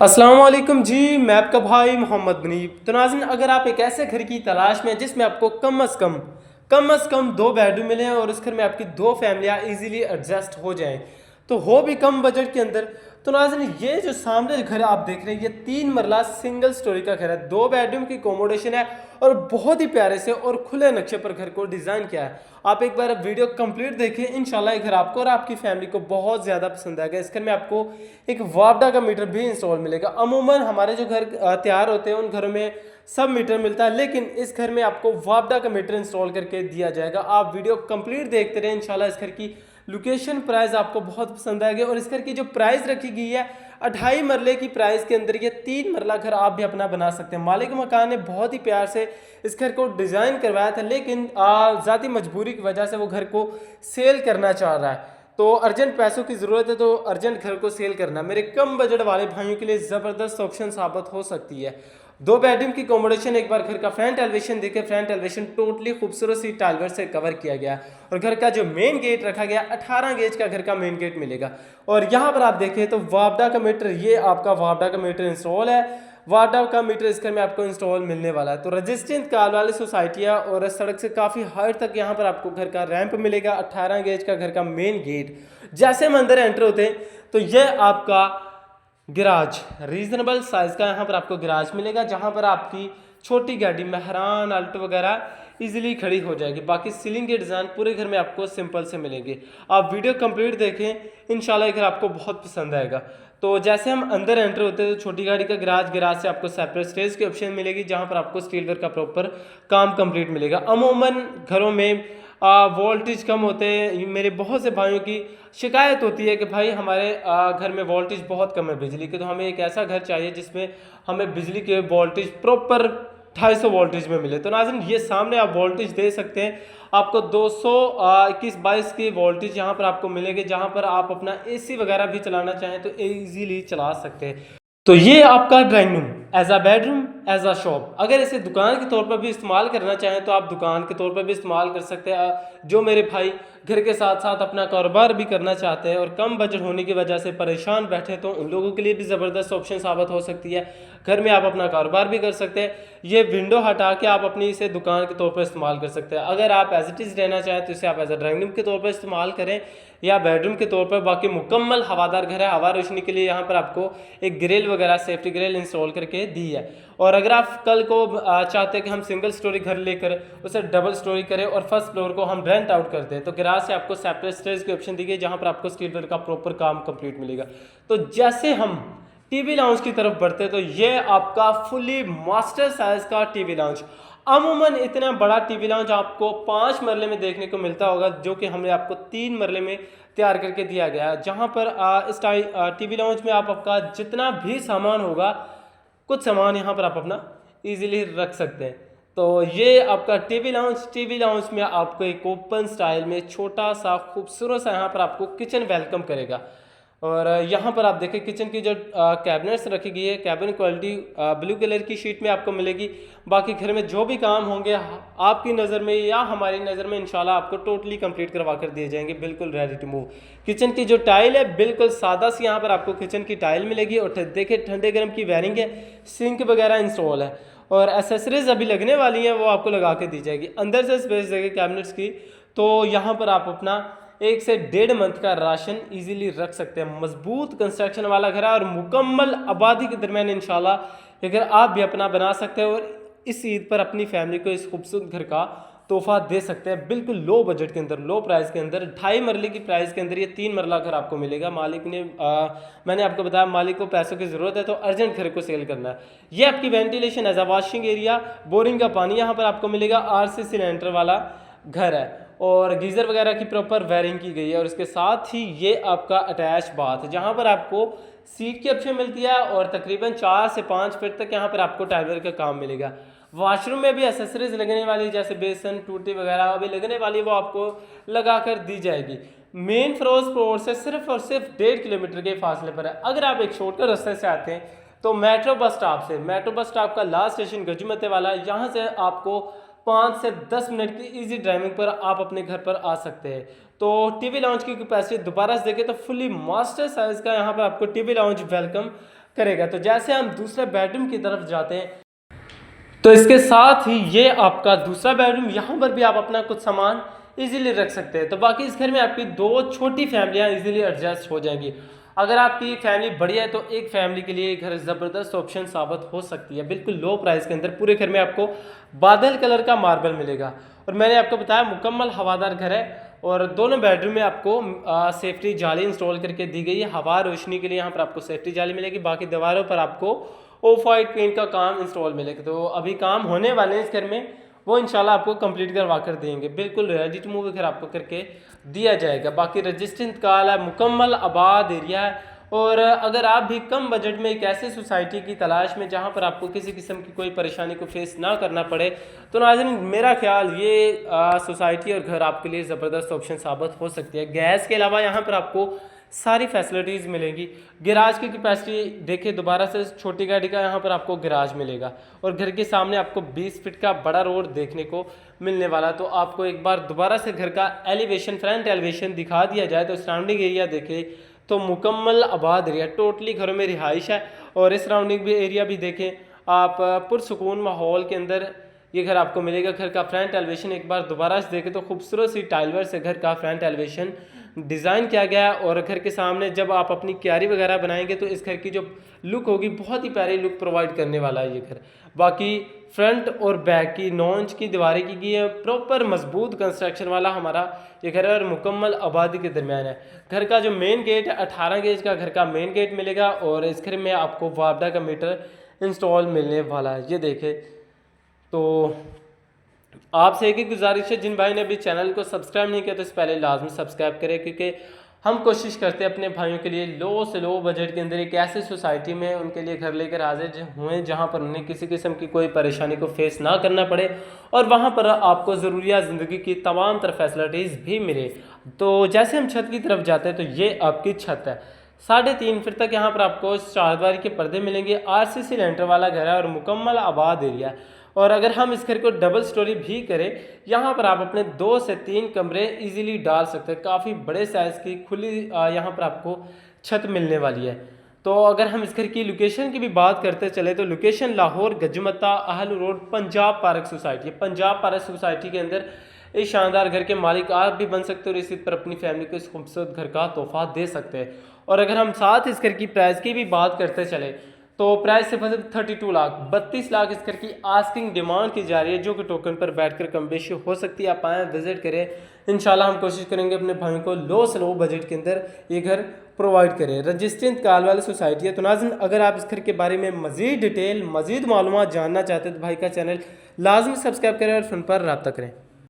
अस्सलाम वालेकुम जी। मैं आपका भाई मोहम्मद मुनीब। तो नाज़रीन, अगर आप एक ऐसे घर की तलाश में जिसमें आपको कम अज़ कम दो बेडरूम मिले हैं और उस घर में आपकी दो फैमिलियाँ इजीली एडजस्ट हो जाएं, तो हो भी कम बजट के अंदर, तो नाज़रीन ये जो सामने घर आप देख रहे हैं ये 3 मरला सिंगल स्टोरी का घर है। दो बेडरूम की अकोमोडेशन है और बहुत ही प्यारे से और खुले नक्शे पर घर को डिज़ाइन किया है। आप एक बार वीडियो कंप्लीट देखें, इंशाल्लाह ये घर आपको और आपकी फैमिली को बहुत ज़्यादा पसंद आएगा। इस घर में आपको एक वापडा का मीटर भी इंस्टॉल मिलेगा। अमूमन हमारे जो घर तैयार होते हैं उन घरों में सब मीटर मिलता है, लेकिन इस घर में आपको वापडा का मीटर इंस्टॉल करके दिया जाएगा। आप वीडियो कंप्लीट देखते रहे, इंशाल्लाह इस घर की लोकेशन प्राइस आपको बहुत पसंद आएगी। और इस घर की जो प्राइस रखी गई है 2.5 मरले की प्राइस के अंदर ये 3 मरला घर आप भी अपना बना सकते हैं। मालिक मकान ने बहुत ही प्यार से इस घर को डिज़ाइन करवाया था, लेकिन ज़ाती मजबूरी की वजह से वो घर को सेल करना चाह रहा है। तो अर्जेंट पैसों की ज़रूरत है, तो अर्जेंट घर को सेल करना मेरे कम बजट वाले भाइयों के लिए ज़बरदस्त ऑप्शन साबित हो सकती है। दो बेडरूम की अकोमोडेशन, एक बार घर का फ्रंट एलिवेशन देखें। फ्रंट एलिवेशन टोटली खूबसूरत सी टाइलवर से कवर किया गया और घर का जो मेन गेट रखा गया 18 गेज का घर का मेन गेट मिलेगा। और यहाँ पर आप देखें तो वापडा का मीटर, ये आपका वापडा का मीटर इंस्टॉल है। वापडा का मीटर इस घर में आपको इंस्टॉल मिलने वाला है। तो रजिस्ट्रेंट काल वाली सोसाइटियाँ और सड़क से काफ़ी हाइट तक यहाँ पर आपको घर का रैंप मिलेगा। 18 गेज का घर का मेन गेट। जैसे हम अंदर एंटर होते हैं तो यह आपका गिराज रीजनेबल साइज का यहाँ पर आपको गिराज मिलेगा, जहाँ पर आपकी छोटी गाड़ी मेहरान अल्टो वगैरह इजीली खड़ी हो जाएगी। बाकी सीलिंग के डिज़ाइन पूरे घर में आपको सिंपल से मिलेंगे। आप वीडियो कंप्लीट देखें, इंशाल्लाह ये घर आपको बहुत पसंद आएगा। तो जैसे हम अंदर एंटर होते हैं तो छोटी गाड़ी का गिराज से आपको सेपरेट स्टेज की ऑप्शन मिलेगी, जहाँ पर आपको स्टील वर्क का प्रॉपर काम कंप्लीट मिलेगा। अमूमन घरों में वोल्टेज कम होते हैं। मेरे बहुत से भाइयों की शिकायत होती है कि भाई हमारे घर में वोल्टेज बहुत कम है बिजली के, तो हमें एक ऐसा घर चाहिए जिसमें हमें बिजली के वोल्टेज प्रॉपर 250 वोल्टेज में मिले। तो नाज़रीन ये सामने आप वोल्टेज दे सकते हैं, आपको 221-22 की वोल्टेज यहाँ पर आपको मिलेंगे, जहाँ पर आप अपना एसी वगैरह भी चलाना चाहें तो इजीली चला सकते हैं। तो ये आपका drawing room as a bedroom as a shop, अगर इसे दुकान के तौर पर भी इस्तेमाल करना चाहें तो आप दुकान के तौर पर भी इस्तेमाल कर सकते हैं। जो मेरे भाई घर के साथ साथ अपना कारोबार भी करना चाहते हैं और कम बजट होने की वजह से परेशान बैठे, तो उन लोगों के लिए भी ज़बरदस्त ऑप्शन साबित हो सकती है। घर में आप अपना कारोबार भी कर सकते हैं। ये विंडो हटा के आप अपनी इसे दुकान के तौर पर इस्तेमाल कर सकते हैं। अगर आप एज इट इज़ रहना चाहें तो इसे आप एज अ ड्राइंग रूम के तौर पर इस्तेमाल करें या बेडरूम के तौर पर। बाकी मुकम्मल हवादार घर है, हवा रोशनी के लिए यहाँ पर आपको एक ग्रिल वगैरह सेफ्टी ग्रिल इंस्टॉल करके दी है। और अगर आप कल को चाहते हैं कि हम सिंगल स्टोरी घर लेकर उसे डबल स्टोरी करें और फर्स्ट फ्लोर को हम रेंट आउट कर दें, तो गैराज से आपको सेपरेट स्टेज की ऑप्शन दी गई, जहाँ पर आपको स्टील वर्क का प्रॉपर काम कंप्लीट मिलेगा। तो जैसे हम टीवी लाउंज की तरफ बढ़ते हैं तो ये आपका फुली मास्टर साइज का टीवी लाउंज। अमूमन इतना बड़ा टीवी लाउंज आपको 5 मरले में देखने को मिलता होगा, जो कि हमने आपको 3 मरले में तैयार करके दिया गया है। जहाँ पर इस टीवी लाउंज में आप आपका जितना भी सामान होगा, कुछ सामान यहाँ पर आप अपना इजीली रख सकते हैं। तो ये आपका टीवी लाउंज में आपको एक ओपन स्टाइल में छोटा सा खूबसूरत सा यहाँ पर आपको किचन वेलकम करेगा। और यहाँ पर आप देखें किचन की जो कैबिनेट्स रखी गई है, कैबिन क्वालिटी ब्लू कलर की शीट में आपको मिलेगी। बाकी घर में जो भी काम होंगे आपकी नज़र में या हमारी नज़र में इंशाल्लाह आपको टोटली कंप्लीट करवा कर दिए जाएंगे, बिल्कुल रेडी टू मूव। किचन की जो टाइल है बिल्कुल सादा सी यहाँ पर आपको किचन की टाइल मिलेगी। और देखिए ठंडे गर्म की वायरिंग है, सिंक वगैरह इंस्टॉल है और एसेसरीज अभी लगने वाली हैं, वो आपको लगा के दी जाएगी। अंदर से स्पेस देखें कैबिनेट्स की, तो यहाँ पर आप अपना 1 से 1.5 मंथ का राशन इजीली रख सकते हैं। मजबूत कंस्ट्रक्शन वाला घर है और मुकम्मल आबादी के दरमियान इंशाल्लाह ये घर आप भी अपना बना सकते हैं और इस ईद पर अपनी फैमिली को इस खूबसूरत घर का तोहफा दे सकते हैं, बिल्कुल लो बजट के अंदर, लो प्राइस के अंदर। 2.5 मरले की प्राइस के अंदर ये 3 मरला घर आपको मिलेगा। मालिक ने मैंने आपको बताया मालिक को पैसों की ज़रूरत है, तो अर्जेंट घर को सेल करना है। ये आपकी ventilation as a washing area, boring का पानी यहाँ पर आपको मिलेगा। RC सिलेंडर वाला घर है और गीज़र वगैरह की प्रॉपर वायरिंग की गई है। और इसके साथ ही ये आपका अटैच बाथ, जहाँ पर आपको सीट की ऑप्शन मिलती है और तकरीबन 4 से 5 फीट तक यहाँ पर आपको टाइलर का काम मिलेगा। वॉशरूम में भी एसेसरीज लगने वाली, जैसे बेसन टूटी वगैरह अभी लगने वाली, वो आपको लगा कर दी जाएगी। मेन फिरोज फ्लोर से सिर्फ और सिर्फ 1.5 किलोमीटर के फासले पर है। अगर आप एक शॉर्टकट रास्ते से आते हैं तो मेट्रो बस स्टॉप का लास्ट स्टेशन गजुमते वाला है। यहाँ से आपको 5 से 10 मिनट की इजी ड्राइविंग पर आप अपने घर पर आ सकते हैं। तो टीवी लाउंज की कैपेसिटी दोबारा से देखें तो फुली मास्टर साइज का यहाँ पर आपको टीवी लाउंज वेलकम करेगा। तो जैसे हम दूसरे बेडरूम की तरफ जाते हैं तो इसके साथ ही ये आपका दूसरा बेडरूम, यहाँ पर भी आप अपना कुछ सामान इजीली रख सकते हैं। तो बाकी इस घर में आपकी दो छोटी फैमिलियाँ इजीली एडजस्ट हो जाएंगी। अगर आपकी फैमिली बड़ी है तो एक फैमिली के लिए घर ज़बरदस्त ऑप्शन साबित हो सकती है। बिल्कुल लो प्राइस के अंदर पूरे घर में आपको बादल कलर का मार्बल मिलेगा। और मैंने आपको बताया मुकम्मल हवादार घर है और दोनों बेडरूम में आपको सेफ्टी जाली इंस्टॉल करके दी गई है। हवा रोशनी के लिए यहाँ पर आपको सेफ्टी जाली मिलेगी। बाकी दीवारों पर आपको ऑफ वाइट पेंट का काम इंस्टॉल मिलेगा। तो अभी काम होने वाले हैं इस घर में, वो इंशाल्लाह आपको कंप्लीट करवा कर देंगे। बिल्कुल रेडी टू मूव घर आपको करके दिया जाएगा। बाकी रजिस्ट्रेशन काल है, मुकम्मल आबाद एरिया है। और अगर आप भी कम बजट में एक ऐसी सोसाइटी की तलाश में जहां पर आपको किसी किस्म की कोई परेशानी को फेस ना करना पड़े, तो नाज़रीन मेरा ख्याल ये सोसाइटी और घर आपके लिए ज़बरदस्त ऑप्शन साबित हो सकती है। गैस के अलावा यहाँ पर आपको सारी फैसिलिटीज़ मिलेंगी। गैराज की कैपेसिटी देखिए, दोबारा से छोटी गाड़ी का यहाँ पर आपको गैराज मिलेगा और घर के सामने आपको 20 फीट का बड़ा रोड देखने को मिलने वाला। तो आपको एक बार दोबारा से घर का एलिवेशन, फ्रंट एलिवेशन दिखा दिया जाए तो सराउंडिंग एरिया देखें तो मुकम्मल आबाद एरिया, टोटली घरों में रिहाइश है। और इस सराउंडिंग भी एरिया भी देखें आप, पुरसुकून माहौल के अंदर ये घर आपको मिलेगा। घर का फ्रंट एलिवेशन एक बार दोबारा से देखें तो खूबसूरत सी टाइलवर से घर का फ्रंट एलिवेशन डिज़ाइन किया गया है। और घर के सामने जब आप अपनी क्यारी वगैरह बनाएंगे तो इस घर की जो लुक होगी बहुत ही प्यारी लुक प्रोवाइड करने वाला है ये घर। बाकी फ्रंट और बैक की 9 इंच की दीवारें की गई है, प्रॉपर मजबूत कंस्ट्रक्शन वाला हमारा ये घर है और मुकम्मल आबादी के दरमियान है। घर का जो मेन गेट है 18 गेज का घर का मेन गेट मिलेगा और इस घर में आपको वापडा का मीटर इंस्टॉल मिलने वाला है। ये देखें, तो आपसे एक ही गुजारिश है, जिन भाई ने अभी चैनल को सब्सक्राइब नहीं किया तो इस पहले लाजमी सब्सक्राइब करें, क्योंकि हम कोशिश करते हैं अपने भाइयों के लिए लो से लो बजट के अंदर एक ऐसी सोसाइटी में उनके लिए घर लेकर हाजिर हुए जहां पर उन्हें किसी किस्म की कोई परेशानी को फेस ना करना पड़े और वहां पर आपको ज़रूरियात ज़िंदगी की तमाम तरह फैसिलिटीज़ भी मिले। तो जैसे हम छत की तरफ जाते हैं तो ये आपकी छत है, 3.5 फीट तक यहाँ पर आपको चारदीवारी के पर्दे मिलेंगे। RCC लेंटर वाला घर है और मुकम्मल आबाद एरिया है। और अगर हम इस घर को डबल स्टोरी भी करें, यहाँ पर आप अपने 2 से 3 कमरे इजीली डाल सकते हैं। काफ़ी बड़े साइज़ की खुली यहाँ पर आपको छत मिलने वाली है। तो अगर हम इस घर की लोकेशन की भी बात करते चले तो लोकेशन लाहौर गजमता अहल रोड पंजाब पार्क सोसाइटी है। पंजाब पार्क सोसाइटी के अंदर इस शानदार घर के मालिक आप भी बन सकते हो और इसी पर अपनी फैमिली को इस खूबसूरत घर का तोहफा दे सकते हैं। और अगर हम साथ इस घर की प्राइस की भी बात करते चले तो प्राइस सिर्फ 32 लाख 32 लाख इस घर की आस्किंग डिमांड की जा रही है, जो कि टोकन पर बैठकर कम बेशी हो सकती है। आप आएँ, विजिट करें। इंशाल्लाह हम कोशिश करेंगे अपने भाइयों को लो से लो बजट के अंदर ये घर प्रोवाइड करें। रजिस्ट्रेशन काल वाली सोसाइटी है। तो नाज़रीन अगर आप इस घर के बारे में मज़ीद डिटेल, मज़ीद मालूमात जानना चाहते हैं तो भाई का चैनल लाजमी सब्सक्राइब करें और फ़ोन पर रब्ता करें।